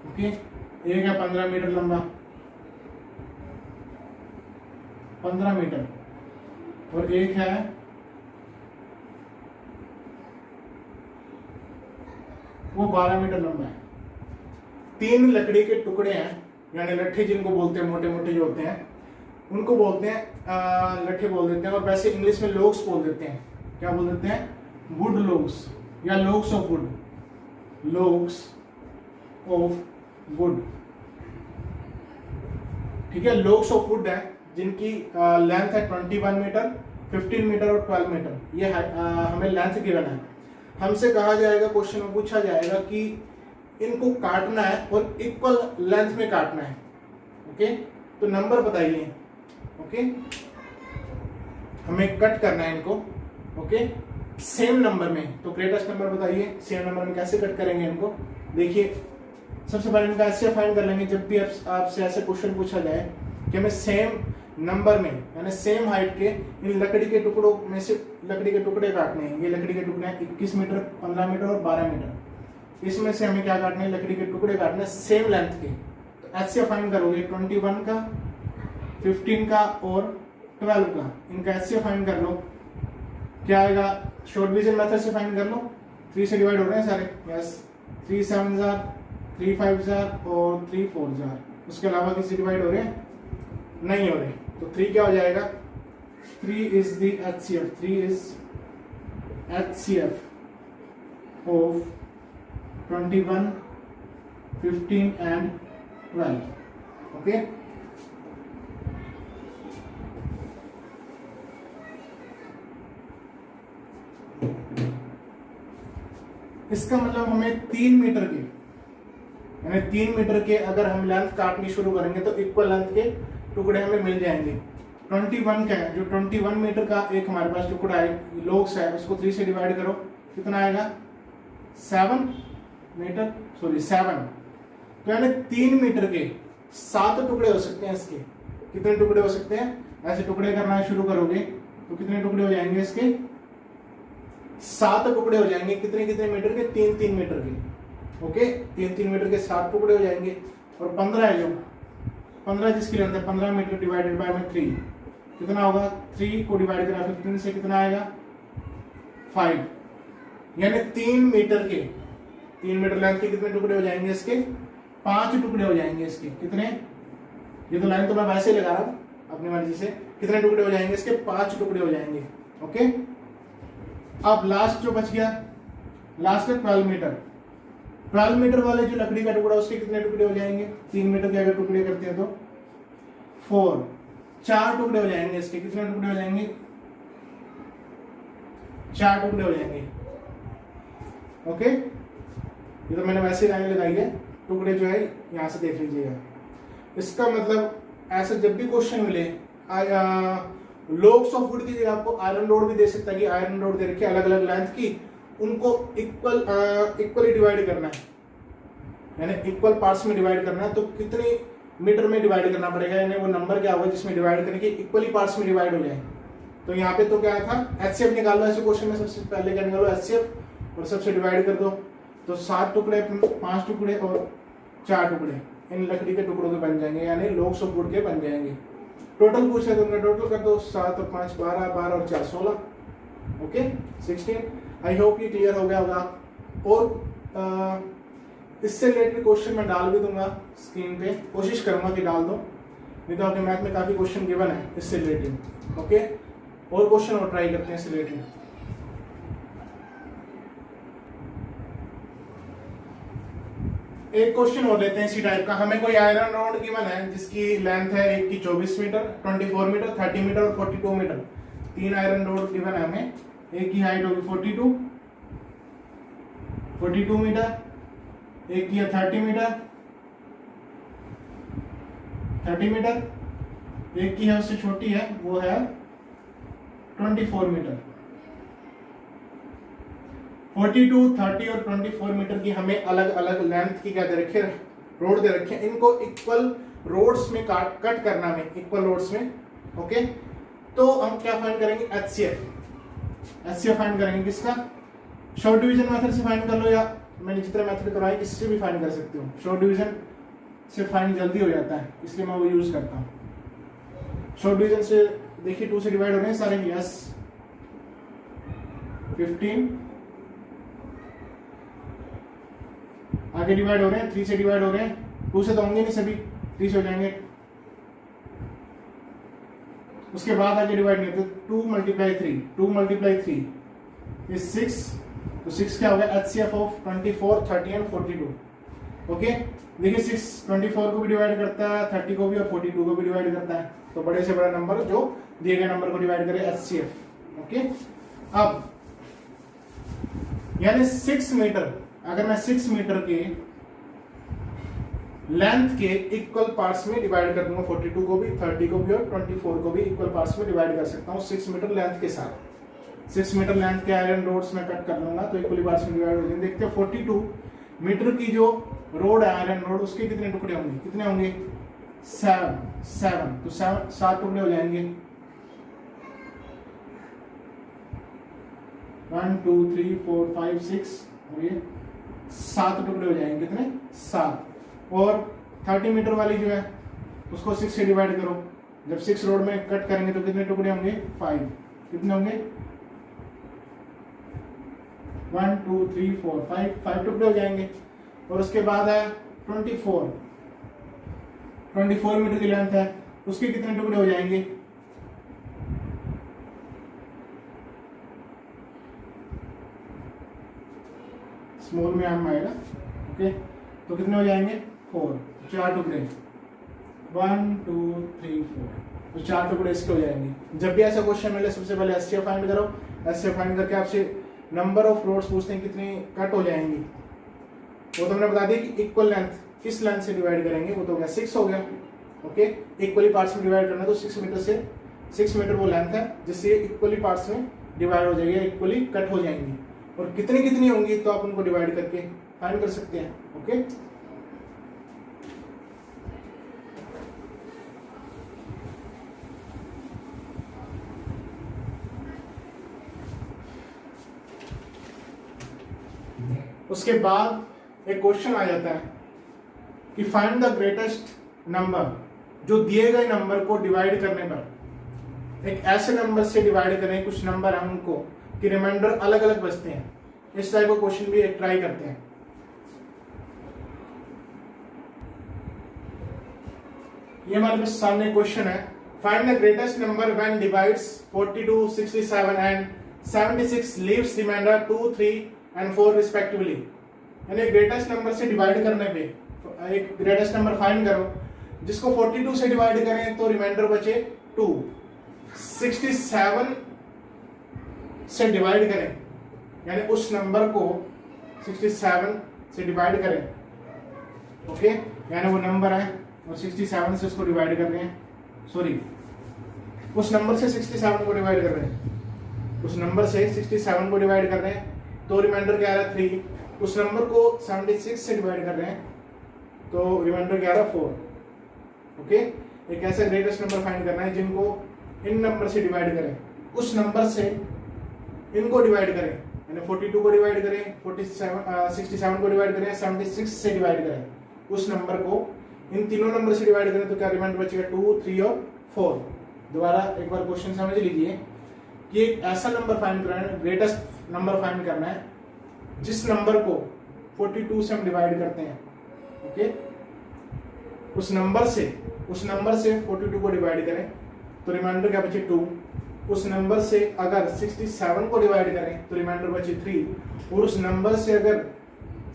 ओके, एक है 15 मीटर लंबा, 15 मीटर, और एक है वो 12 मीटर लंबा है। 3 लकड़ी के टुकड़े हैं, यानी लट्ठे जिनको बोलते हैं, मोटे मोटे जो होते हैं उनको बोलते हैं लट्ठे बोल देते हैं, और वैसे इंग्लिश में लोग्स बोल देते हैं। क्या बोल देते हैं? वुड लोग्स या logs of would, logs of would. ठीक है, लोग्स ऑफ वुड है जिनकी लेंथ है 21 मीटर, 15 मीटर और 12 मीटर, ये हमें लेंथ गिवन है। हमसे कहा जाएगा, क्वेश्चन में पूछा जाएगा कि इनको काटना है और इक्वल लेंथ में काटना है। ओके, तो नंबर बताइए। ओके, हमें कट करना है इनको, ओके, सेम नंबर में। तो ग्रेटेस्ट नंबर बताइए, सेम नंबर में कैसे कट करेंगे इनको? देखिए, सबसे पहले इनका ऐसे फाइंड कर लेंगे, जब भी आपसे ऐसे क्वेश्चन पूछा जाए कि हमें सेम नंबर में यानी सेम हाइट के इन लकड़ी के टुकड़ों में से लकड़ी के टुकड़े काटने हैं। ये लकड़ी के टुकड़े हैं 21 मीटर, 15 मीटर और 12 मीटर। इसमें से हमें क्या काटने हैं? लकड़ी के टुकड़े काटने हैं सेम लेंथ के। तो ऐसे फाइंड करोगे 21 का, 15 का और 12 का, इनका ऐसे फाइंड कर लो। क्या आएगा? शॉर्ट डिवीजन मेथड से फाइंड कर लो। 3 से डिवाइड हो रहे हैं सारे, यस। 3 7 जार, 3 5 जार और 3 4 जार। उसके अलावा किसी डिवाइड हो रहे हैं? नहीं हो रहे। तो 3 क्या हो जाएगा? 3 is the HCF, 3 is HCF of 21, 15 and 12। Okay, इसका मतलब हमें 3 मीटर के यानी 3 मीटर के अगर हम लेंथ काटनी शुरू करेंगे तो इक्वल लेंथ के टुकड़े हमें मिल जाएंगे। 21 का है, जो 21 मीटर का एक हमारे पास टुकड़ा है, लोग्स है, उसको 3 से डिवाइड करो, कितना आएगा? 7 मीटर, सॉरी 7। तो यानी 3 मीटर के 7 टुकड़े हो सकते हैं इसके। कितने टुकड़े हो सकते हैं? ऐसे टुकड़े करना शुरू करोगे तो कितने टुकड़े हो जाएंगे इसके? 7 टुकड़े हो जाएंगे। कितने कितने मीटर के? 3-3 मीटर के। ओके, 3-3 मीटर के 7 टुकड़े हो जाएंगे। और 15 है, जो 15 जिसकी लेंथ है, 15 मीटर डिवाइडेड बाय में 3 कितना होगा? 3 को डिवाइड करा फिर 3 से कितना आएगा? 5। यानी 3 मीटर के 3 मीटर लेंथ के कितने टुकड़े हो जाएंगे इसके? 5 टुकड़े हो जाएंगे इसके। कितने? ये तो लाइन तो मैं वैसे ही लगा रहा हूं अपनी मर्जी से। कितने टुकड़े हो जाएंगे इसके? 5 टुकड़े हो जाएंगे। ओके, अब लास्ट जो बच गया, लास्ट है 12 मीटर। 12 मीटर वाले जो लकड़ी का टुकड़ा, उसके कितने टुकड़े हो जाएंगे? 3 मीटर के अगर टुकड़े करते हैं तो 4, 4 टुकड़े हो जाएंगे इसके। कितने टुकड़े हो जाएंगे? 4 टुकड़े हो जाएंगे। ओके, ये तो मैंने वैसे लाइन लगाई है, टुकड़े जो है यहां से देख लीजिएगा। इसका मतलब ऐसा जब भी क्वेश्चन मिले, लोग्स ऑफ वुड की जगह आपको आयरन रोड भी दे सकता है कि आयरन रोड दे रखी है अलग अलग लेंथ की, उनको इक्वली डिवाइड करना है, यानी इक्वल पार्ट्स में डिवाइड करना है। तो कितने मीटर में डिवाइड करना पड़ेगा, यानी वो नंबर क्या होगा जिसमें डिवाइड करने के इक्वली पार्ट्स में डिवाइड हो जाए? तो यहाँ पे तो क्या था, HCF निकाल लो, ऐसे क्वेश्चन में सबसे पहले क्या निकालो, HCF, और सबसे डिवाइड कर दो। तो 7 टुकड़े, 5 टुकड़े और 4 टुकड़े इन लकड़ी के टुकड़ों के बन जाएंगे, यानी लोग्स ऑफ वुड के बन जाएंगे। टोटल पूछ रहे तुमने, टोटल कर दो, 7 और 5 12, 12 और 4 16, ओके 16। आई होप ये क्लियर हो गया होगा। और इससे रिलेटेड क्वेश्चन मैं डाल भी दूंगा स्क्रीन पे, कोशिश करूंगा कि डाल दो, नहीं तो आपके मैथ में काफी क्वेश्चन गिवन है इससे रिलेटेड, ओके। और क्वेश्चन और ट्राई करते हैं इससे रिलेटेड। एक क्वेश्चन और लेते हैं इसी टाइप का। हमें कोई आयरन रॉड गिवन है जिसकी लेंथ है एक की 24 मीटर, 24 मीटर, 30 मीटर और 42 मीटर। 3 आयरन रॉड गिवन है हमें, एक की हाइट होगी 42 मीटर, एक की है 30 मीटर, एक की है उससे छोटी है, वो है 24 मीटर। 42, 30 और 24 मीटर की हमें अलग अलग लेंथ की क्या दे रखे, रोड दे रखे, इनको इक्वल रोड्स में कट करना है, इक्वल रोड्स में, ओके। तो हम क्या फाइंड करेंगे, HCF फाइंड करेंगे। किसका, शॉर्ट डिवीजन मेथड से फाइंड कर लो, या मैंने जितना मेथड करवाया किसी से भी फाइंड कर सकते हो। शॉर्ट डिवीजन से फाइंड जल्दी हो जाता है, इसलिए मैं वो यूज करता हूँ। शॉर्ट डिवीजन से देखिए 2 से डिवाइड हो रहे हैं सारे, यस 15, आगे डिवाइड हो रहे हैं 3 से डिवाइड हो रहे हैं, 2 से तो होंगे नहीं सभी, 3 से हो जाएंगे। उसके बाद आगे डिवाइड नहीं होते, 2 × 3 इज 6, तो 6 क्या होगा, HCF ऑफ 24, 30 एंड 42, ओके। देखिए 6 24 को भी डिवाइड करता है, 30 को भी और 42 को भी डिवाइड करता है, तो बड़े से बड़ा नंबर जो दिए गए नंबर को डिवाइड करे, HCF, ओके। अब यानी 6 मीटर, अगर मैं 6 मीटर के लेंथ के इक्वल पार्ट्स में डिवाइड कर दूंगा, 42 को भी, 30 को भी और 24 को भी इक्वल पार्ट्स में डिवाइड कर सकता हूँ 6 मीटर लेंथ के साथ। 6 मीटर लेंथ के आयरन रोड्स में कट कर लूंगा तो इक्वली पार्ट्स में डिवाइड हो जाएंगे। देखते हैं 42 मीटर की जो रोड है, आयरन रोड, उसके कितने टुकड़े होंगे, कितने होंगे, 7, तो 7 टुकड़े हो जाएंगे, 1 2 3 4 5 6, और ये 7 टुकड़े हो जाएंगे, कितने, 7। और 30 मीटर वाली जो है उसको 6 से डिवाइड करो, जब 6 रोड में कट करेंगे तो कितने टुकड़े होंगे, 5, कितने होंगे, 1 2 3 4 5 टुकड़े हो जाएंगे। और उसके बाद है 24 मीटर की लेंथ है, उसके कितने टुकड़े हो जाएंगे, स्मॉल में आम आएगा, ओके। तो कितने हो जाएंगे, 4, 4 टुकड़े, 1 2 3 4, तो 4 टुकड़े इसके हो जाएंगे। जब भी ऐसा क्वेश्चन मिले सबसे पहले HCF फाइंड करो, HCF फाइंड करके आपसे नंबर ऑफ रोड्स पूछते हैं कितनी कट हो जाएंगी, वो तो हमने बता दिया कि इक्वल लेंथ किस लेंथ से डिवाइड करेंगे, वो तो हो गया 6 हो गया, ओके। इक्वली पार्ट्स में डिवाइड करना, तो 6 मीटर से 6 मीटर वो लेंथ है जिससे इक्वली पार्ट्स में डिवाइड हो जाएगी, इक्वली कट हो जाएंगी। और कितनी कितनी होंगी तो आप उनको डिवाइड करके फाइंड कर सकते हैं, ओके। उसके बाद एक क्वेश्चन आ जाता है कि फाइंड द ग्रेटेस्ट नंबर, जो दिए गए नंबर को डिवाइड करने पर एक ऐसे नंबर से डिवाइड करें, कुछ नंबर है उनको कि रिमाइंडर अलग अलग बचते हैं। इस टाइप का क्वेश्चन भी एक ट्राई करते हैं। ये हमारे पास सामने क्वेश्चन है, find the greatest number when divides 42, 67 and 76 leaves reminder 2, 3 and 4 respectively. यानी ग्रेटेस्ट नंबर से डिवाइड करने पे एक ग्रेटेस्ट नंबर फाइंड करो जिसको 42 से डिवाइड करें तो रिमाइंडर बचे 2, 67 से डिवाइड करें यानी उस नंबर को 67 से डिवाइड करें, ओके। यानी वो नंबर है और 67 से उसको डिवाइड कर रहे हैं, सॉरी उस नंबर से 67 को डिवाइड कर रहे हैं, उस नंबर से 67 को डिवाइड कर रहे हैं तो रिमाइंडर क्या आ रहा है 3। उस नंबर को 76 से डिवाइड कर रहे हैं तो रिमाइंडर क्या आ रहा है 4, ओके। एक ऐसा ग्रेटेस्ट नंबर फाइंड करना है जिनको इन नंबर से डिवाइड करें उस नंबर से इनको डिवाइड करें, यानी 42 को डिवाइड करें, 67 को डिवाइड करें, 76 से डिवाइड करें, उस नंबर को इन तीनों नंबर से डिवाइड करें तो क्या रिमाइंडर बचेगा 2, 3 और 4। दोबारा एक बार क्वेश्चन समझ लीजिए कि एक ऐसा नंबर फाइंड करना है, ग्रेटेस्ट नंबर फाइंड करना है जिस नंबर को 42 से हम डिवाइड करते हैं। ओके, उस नंबर से 42 को डिवाइड करें तो रिमाइंडर क्या बचे 2। उस नंबर से अगर 67 को डिवाइड करें तो रिमाइंडर बचे 3। और उस नंबर से अगर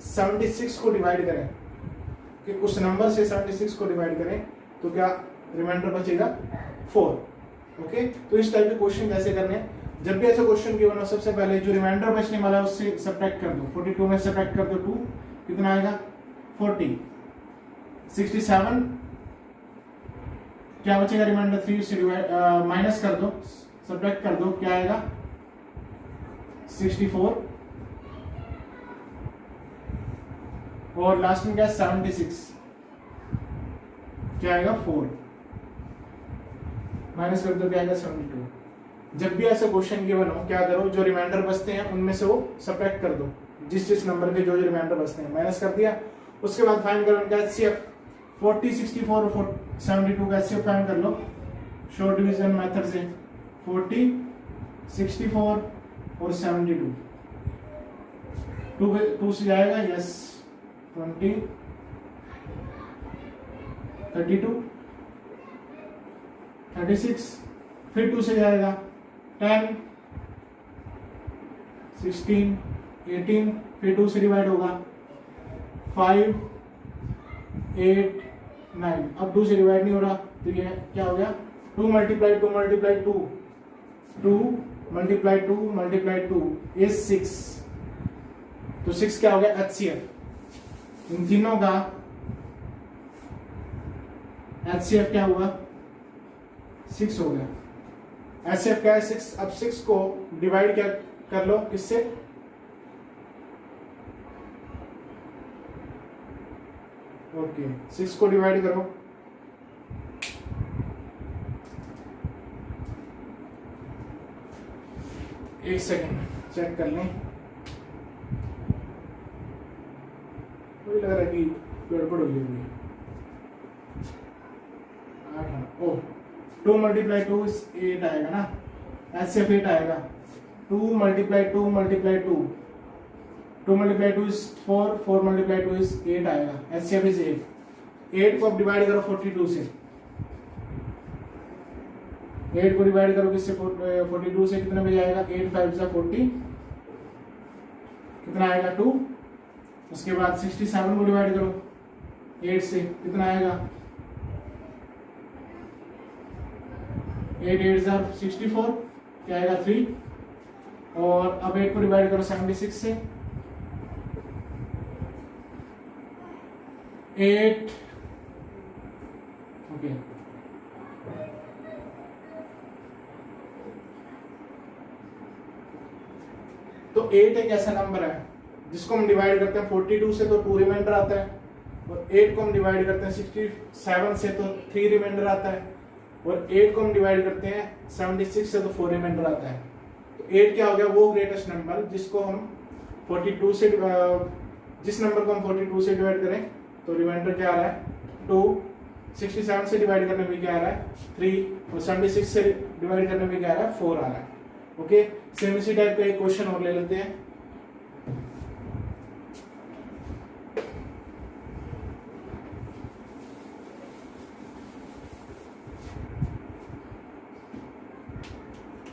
76 को डिवाइड करें, कि उस नंबर से 76 को डिवाइड करें तो क्या रिमाइंडर बचेगा 4। ओके, तो इस टाइप के क्वेश्चन कैसे करने हैं, जब भी ऐसा क्वेश्चन गिवन हो सबसे पहले जो रिमाइंडर बचने वाला है उससे सब्ट्रैक्ट कर दो। 42 में सब्ट्रैक्ट कर दो 2, कितना आएगा 40। 67 क्या बचेगा रिमाइंडर 3 से डिवाइड माइनस कर दो, सब्ट्रैक्ट कर दो, क्या आएगा 64। और लास्ट में क्या है 76, क्या आएगा 4, माइनस कर दो क्या आएगा 72। जब भी ऐसा क्वेश्चन गिवन हो क्या करो, जो रिमाइंडर बचते हैं उनमें से वो सब्ट्रैक्ट कर दो, जिस नंबर के जो रिमाइंडर बचते हैं माइनस कर दिया। उसके बाद फाइंड करो उनका एचसीएफ। 40, 64 और 72 का एचसीएफ फाइंड कर लो शॉर्ट डिवीजन मेथड से। 40, 64 और 72, 2 से जाएगा, यस 20, 32, 36, फिर 2 से जाएगा 10, 16, 18, फिर 2 से डिवाइड होगा 5, 8, 9। अब 2 से डिवाइड नहीं हो रहा तो ये क्या हो गया 2 multiply 2 multiply 2, 2 multiply 2 multiply 2 is 6। तो 6 क्या हो गया एचसीएफ। इन तीनों का एचसीएफ क्या हुआ 6 हो गया। एचसीएफ क्या है 6। अब 6 को डिवाइड क्या कर लो किससे, ओके 6 को डिवाइड करो, एक सेकेंड चेक कर लें, मुझे लग रहा है कि गड़बड़ हुई होगी। 8, 2 मल्टीप्लाई 2 8 आएगा ना, एचसीएफ 8 आएगा। 2 multiply 2 multiply 2, 2 multiply 2 is 4, 4 multiply 2 is 8 आएगा, एचसीएफ इज 8। 8 को अब डिवाइड करो 42 से, 8 को डिवाइड करो किससे 42 से, कितना बजे आएगा 8 5 जा 40, कितना आएगा 2। उसके बाद 67 को डिवाइड करो 8 से, कितना आएगा 8 8 जा 64, क्या आएगा 3। और अब 8 को डिवाइड करो 76 से, 8, ओके तो 8 एक ऐसा नंबर है जिसको हम डिवाइड करते हैं 42 से तो 2 रिमाइंडर आता है, और 8 को हम डिवाइड करते हैं 67 से तो 3 रिमाइंडर आता है, और 8 को हम डिवाइड करते हैं 76 से तो 4 रिमाइंडर आता है। तो 8 क्या हो गया वो ग्रेटेस्ट नंबर जिसको हम 42 से जिस नंबर को हम 42 से डिवाइड करें तो रिमाइंडर क्या आ रहा है 2। 67 से डिवाइड करने में क्या आ रहा है 3, और 76 से डिवाइड करने में क्या आ रहा है 4 आ रहा है। ओके, सेम इसी टाइप का एक क्वेश्चन और ले लेते हैं।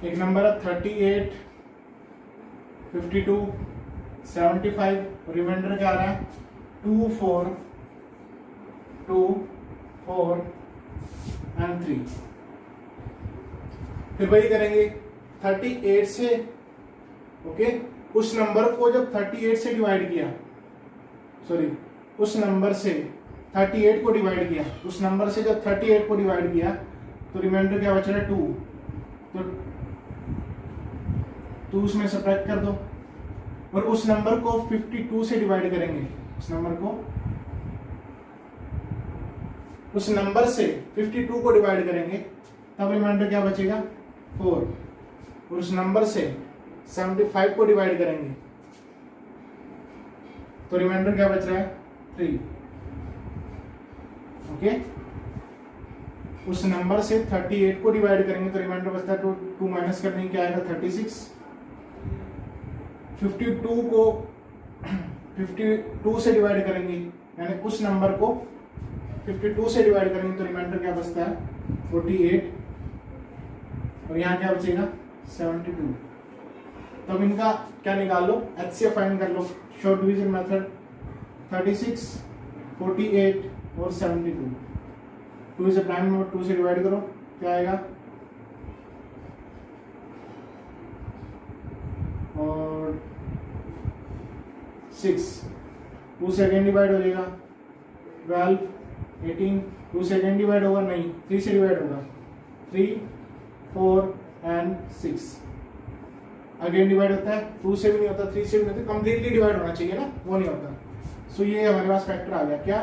एक नंबर है 38, 52, 75, रिमाइंडर क्या आ रहा है 2, 4, 2, 4 एंड 3। फिर वही करेंगे 38 से, ओके उस नंबर को जब 38 से डिवाइड किया, सॉरी उस नंबर से 38 को डिवाइड किया, उस नंबर से जब 38 को डिवाइड किया तो रिमाइंडर क्या बच रहा है 2। तो 2 उसमें सब्ट्रैक्ट कर दो, और उस नंबर को 52 से डिवाइड करेंगे, उस नंबर से 52 को डिवाइड करेंगे, तब रिमाइंडर क्या बचेगा 4। और उस नंबर से 75 को डिवाइड करेंगे तो रिमाइंडर क्या बच रहा है 3। ओके, उस नंबर से 38 को डिवाइड करेंगे तो रिमाइंडर बचता है 2 माइनस कर देंगे क्या आएगा 36। 52 को 52 से डिवाइड करेंगे यानी उस नंबर को 52 से डिवाइड करेंगे तो रिमाइंडर क्या बचता है 48 और यहाँ क्या बचेगा 72। तो अब इनका क्या निकाल लो, HCF फाइंड कर लो। शॉर्ट डिवीजन मेथड 36, 48 और 72। 2 इज अ प्राइम नंबर, 2 से डिवाइड करो क्या आएगा और 6। 2 से अगेन डिवाइड हो जाएगा 12, 18। 2 से अगेन डिवाइड होगा नहीं, 3 से डिवाइड होगा 3, 4 एंड 6। अगेन डिवाइड होता है 2 से भी नहीं होता, 3 से भी नहीं होता, कंप्लीटली डिवाइड होना चाहिए ना, वो नहीं होता। सो ये हमारे पास फैक्टर आ गया क्या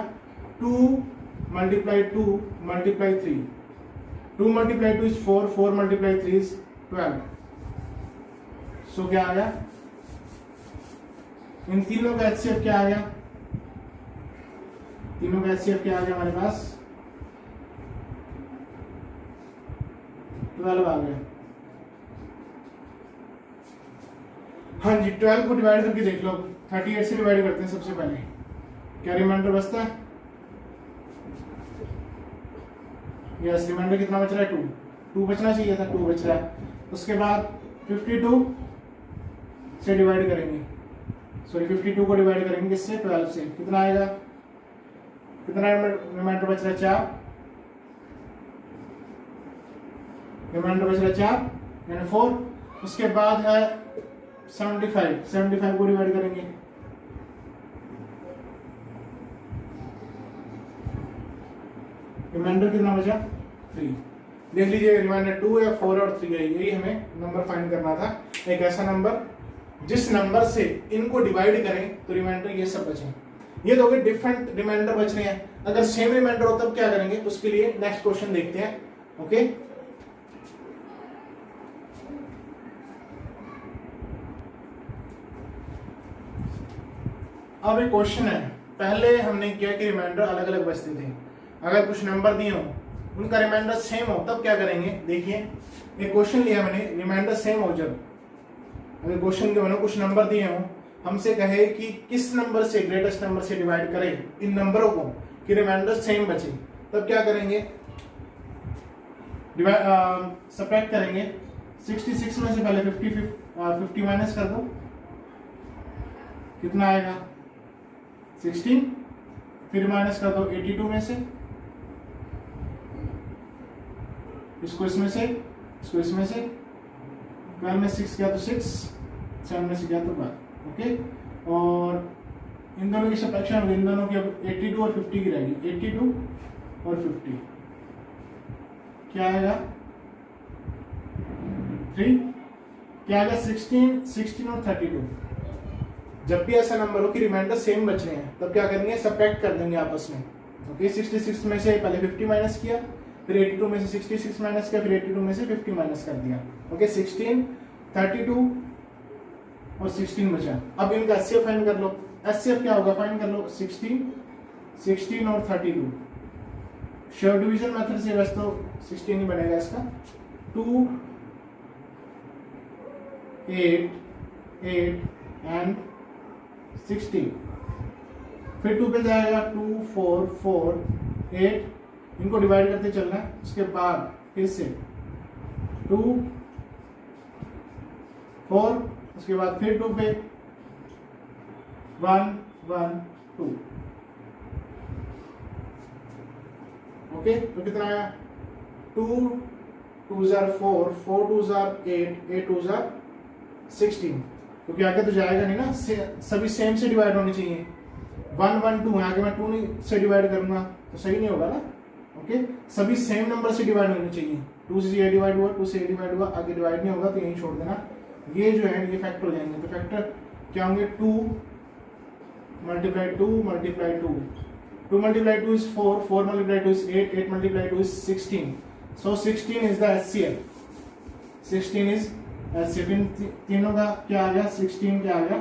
2 multiply 2 multiply 3। 2 multiply 2 is 4, 4 multiply 3 is 12। सो क्या आ गया, इन तीनों का HCF क्या आ गया, तीनों का HCF क्या आ गया हमारे पास 12 आ गया। हाँ जी, 12 को डिवाइड करके देख लो, 38 से डिवाइड करते हैं सबसे पहले, क्या रिमाइंडर बचता है, यस रिमाइंडर कितना बच रहा है 2 बचना चाहिए था, 2 बच रहा है। उसके बाद 52 से डिवाइड करेंगे, सॉरी 52 को डिवाइड करेंगे किससे 12 से, कितना आएगा, कितना रिमाइंडर बच रहा है 4, रिमाइंडर बच रहा है 4 यानी 4। उसके बाद है 75 को डिवाइड करेंगे, रिमाइंडर कितना बचा 3। देख लीजिए रिमाइंडर 2 या 4 और 3 है, यही हमें नंबर फाइंड करना था, एक ऐसा नंबर जिस नंबर से इनको डिवाइड करें तो रिमाइंडर ये सब बचे। ये दो डिफरेंट रिमाइंडर बच रहे हैं, अगर सेम रिमाइंडर हो तब क्या करेंगे, उसके लिए नेक्स्ट क्वेश्चन देखते हैं। ओके, अब एक क्वेश्चन है, पहले हमने किया कि रिमाइंडर अलग अलग बचते थे, अगर कुछ नंबर दिए हो उनका रिमाइंडर सेम हो तब क्या करेंगे। देखिए एक क्वेश्चन लिया मैंने, रिमाइंडर सेम हो जब, अगर क्वेश्चन के मैंने कुछ नंबर दिए हो, हमसे कहे कि किस नंबर से ग्रेटेस्ट नंबर से डिवाइड करें इन नंबरों को कि रिमाइंडर सेम बचे, तब क्या करेंगे, सबट्रैक्ट करेंगे। 66 में से पहले 50 माइनस कर दो, कितना आएगा 16, फिर माइनस कर दो 82 में से, इसको इसमें से, इसको इसमें से, 12 में 6 गया तो 6, 7 में से गया तो 12। ओके, और इन दोनों की सब्ट्रैक्शन होगी, इन दोनों की अब 82 और 50 की रहेगी, 82 और 50 क्या आएगा 3, क्या आएगा 16 और 32। जब भी ऐसा नंबर हो कि रिमाइंडर सेम बच रहे हैं तब क्या करेंगे, सब्ट्रैक्ट कर देंगे आपस में। ओके, 66 में से पहले 50 माइनस किया, फिर 82 में से 66 माइनस किया, फिर 82 में से 50 माइनस कर दिया। ओके, 16, 32 और 16 बचा। अब इनका HCF फाइंड कर लो, HCF क्या होगा फाइंड कर लो, 16 और 32। शॉर्ट डिवीजन मेथड से बस तो 16 ही बनेगा इसका। 2, 8 एंड 16, फिर 2 पे जाएगा 2, 4, 4, 8, इनको डिवाइड करते चलना है। उसके बाद फिर से 2, 4, उसके बाद फिर 2 पे 1, 1, 2। ओके, तो कितना आया 2, 2 जार 4, 4 2 जार 8, 8 2 जार 16, क्योंकि आगे तो जाएगा नहीं ना, सभी सेम से डिवाइड होनी चाहिए। 1, 1, 2 आगे मैं 2 नहीं से डिवाइड करूंगा तो सही नहीं होगा ना। ओके, सभी सेम नंबर से डिवाइड होनी चाहिए। 2 से ये डिवाइड हुआ, 2 से ये डिवाइड हुआ, आगे डिवाइड नहीं होगा तो यहीं छोड़ देना। ये जो है ये फैक्टर हो जाएंगे, तो फैक्टर क्या होंगे 2 multiply 2 multiply 2, 2 multiply 2 is 4, 4 multiply 2 is 8, 8 multiply 2 is 16। So 16 is the HCF. 16 is HCF इन तीनों का क्या आ गया, 16 क्या आ गया,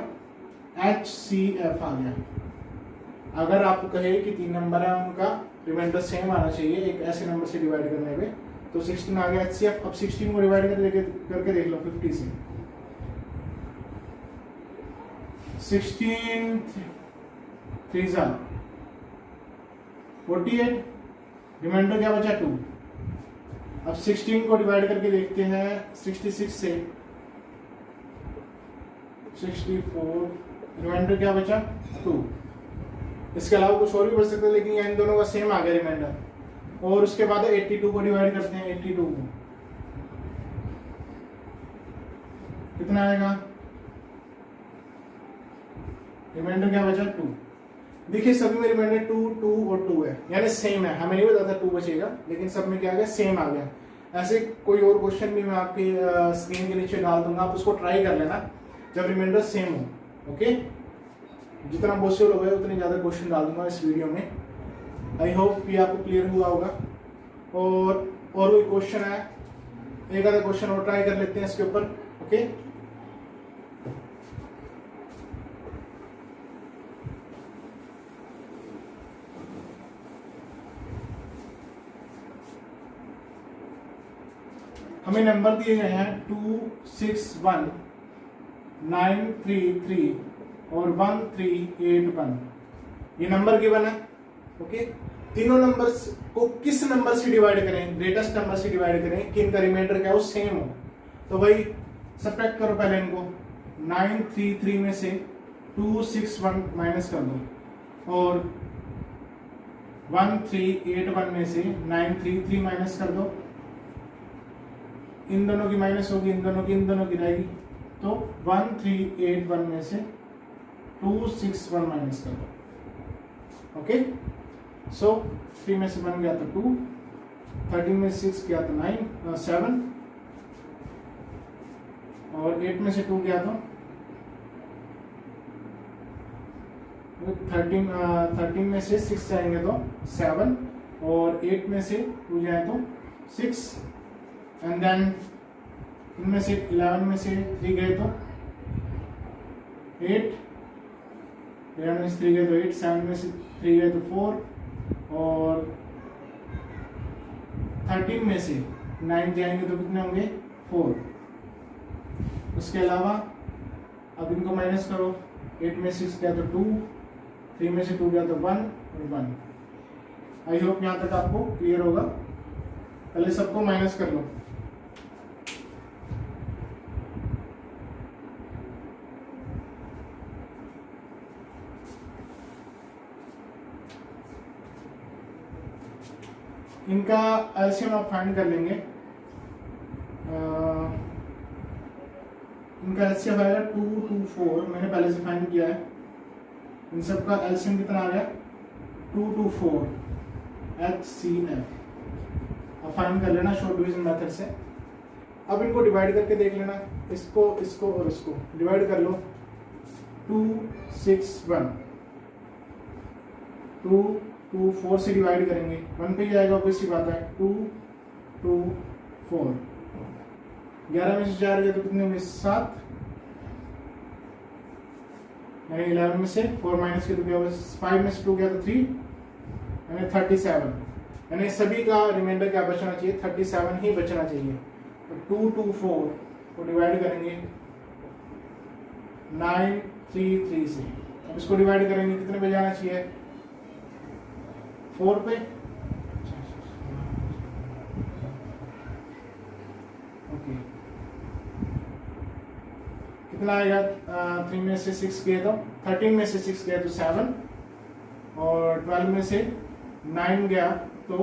HCF आ गया। अगर आपको कहे कि 3 नंबर है उनका रिमाइंडर सेम आना चाहिए एक ऐसे नंबर से डिवाइड करने पे, तो 16 आ गया HCF। अब 16 को डिवाइड करके देख लो 50 से। 16 3 48, रिमाइंडर क्या बचा 2। अब 16 को डिवाइड करके देखते हैं 66 से, 64, रिमाइंडर क्या बचा 2। इसके अलावा कुछ और भी बच सकता है, लेकिन इन दोनों का सेम आ गया रिमाइंडर। और उसके बाद 82 को डिवाइड करते हैं, 82 को कितना आएगा, रिमाइंडर क्या बचा 2। देखिए सभी में रिमाइंडर 2 2 और 2 है, यानी सेम है। हमें नहीं पता था 2 बचेगा, लेकिन सब में क्या आ गया, सेम आ गया। ऐसे कोई और क्वेश्चन भी मैं आपकी स्क्रीन के नीचे डाल दूंगा, आप उसको ट्राई कर लेना जब रिमाइंडर सेम हो। ओके, जितना पॉसिबल हो गया उतने ज्यादा क्वेश्चन डाल दूंगा इस वीडियो में। आई होप ये आपको क्लियर हुआ होगा। और कोई क्वेश्चन है, एक आधा क्वेश्चन और ट्राई कर लेते हैं इसके ऊपर। ओके, हमें नंबर दिए गए हैं 2 6 1 9 3 3 और 1 3 8 1, ये नंबर गिवन है। ओके, तीनों नंबर्स को किस नंबर से डिवाइड करें, ग्रेटेस्ट नंबर से डिवाइड करें कि इनका रिमाइंडर क्या हो, सेम हो। तो भाई सब्ट्रैक्ट करो पहले इनको। 9 3 3 में से 2 6 1 माइनस कर दो, और 1 3 8 1 में से 9 3 3 माइनस कर दो। इन दोनों की माइनस होगी, इन दोनों की रहेगी। तो 1 3 8 1 में से 2 6 1 माइनस कर दो। ओके, सो 3 में से 1 गया तो 2, 13 में 6 गया तो 7, और 8 में से 2 गया तो 13 में से 6 जाएंगे तो 7, और 8 में से 2 जाए तो 6, एंड देन इनमें से 11 में से 3 गए तो 8, 11 में से 3 गए तो 8, 7 में से 3 गए तो 4, और 13 में से 9 जाएंगे तो कितने होंगे 4। उसके अलावा अब इनको माइनस करो, 8 में 6 गया तो 2, 3 में से 2 गया तो 1 और 1। आई होप यहाँ तक आपको क्लियर होगा। पहले सबको माइनस कर लो। इनका एलसीएम आप फाइंड कर लेंगे। इनका एलसीएम आएगा 2 2 4, मैंने पहले से फाइंड किया है। इन सब का एलसीएम कितना आ गया 2 2 4 HCF। अब फाइंड कर लेना शॉर्ट डिवीजन मेथड से। अब इनको डिवाइड करके देख लेना, इसको इसको और इसको डिवाइड कर लो। 2 6 1, 2 2 4 से डिवाइड करेंगे, 1 पे ही आएगा, ऑब्वियस सी बात है। 2 2 4, 11 में से 4 गया तो कितने होंगे 7, यानी 11 में से 4 माइनस के तो क्या होगा 5 में से 2 गया तो 3, यानी 37। यानी सभी का रिमाइंडर क्या बचना चाहिए 37 ही बचना चाहिए। तो 2 2 4 को डिवाइड करेंगे 9 3 3 से। अब इसको डिवाइड करेंगे कितने पे जाना चाहिए 4 पे। ओके, कितना आएगा 3 में से 6 गए तो 13 में से 6 गया तो 7, और 12 में से 9 गया तो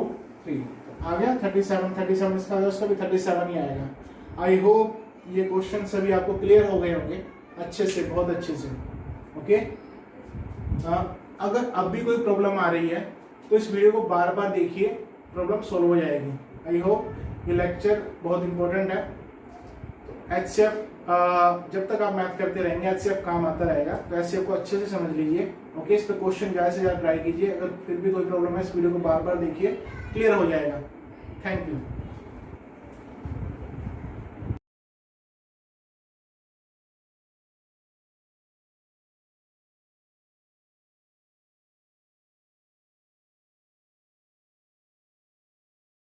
3 आ गया 37। 37 इसका आएगा, उसका भी 37 ही आएगा। आई होप ये क्वेश्चन सभी आपको क्लियर हो गए होंगे अच्छे से, बहुत अच्छे से। ओके, अगर अब भी कोई प्रॉब्लम आ रही है तो इस वीडियो को बार बार देखिए, प्रॉब्लम सॉल्व हो जाएगी। आई होप ये लेक्चर बहुत इंपॉर्टेंट है। HCF जब तक आप मैथ करते रहेंगे HCF काम आता रहेगा, तो HCF को अच्छे से समझ लीजिए। ओके, इस पर क्वेश्चन ज़्यादा से ज़्यादा ट्राई कीजिए। अगर फिर भी कोई प्रॉब्लम है इस वीडियो को बार बार देखिए, क्लियर हो जाएगा। Thank you.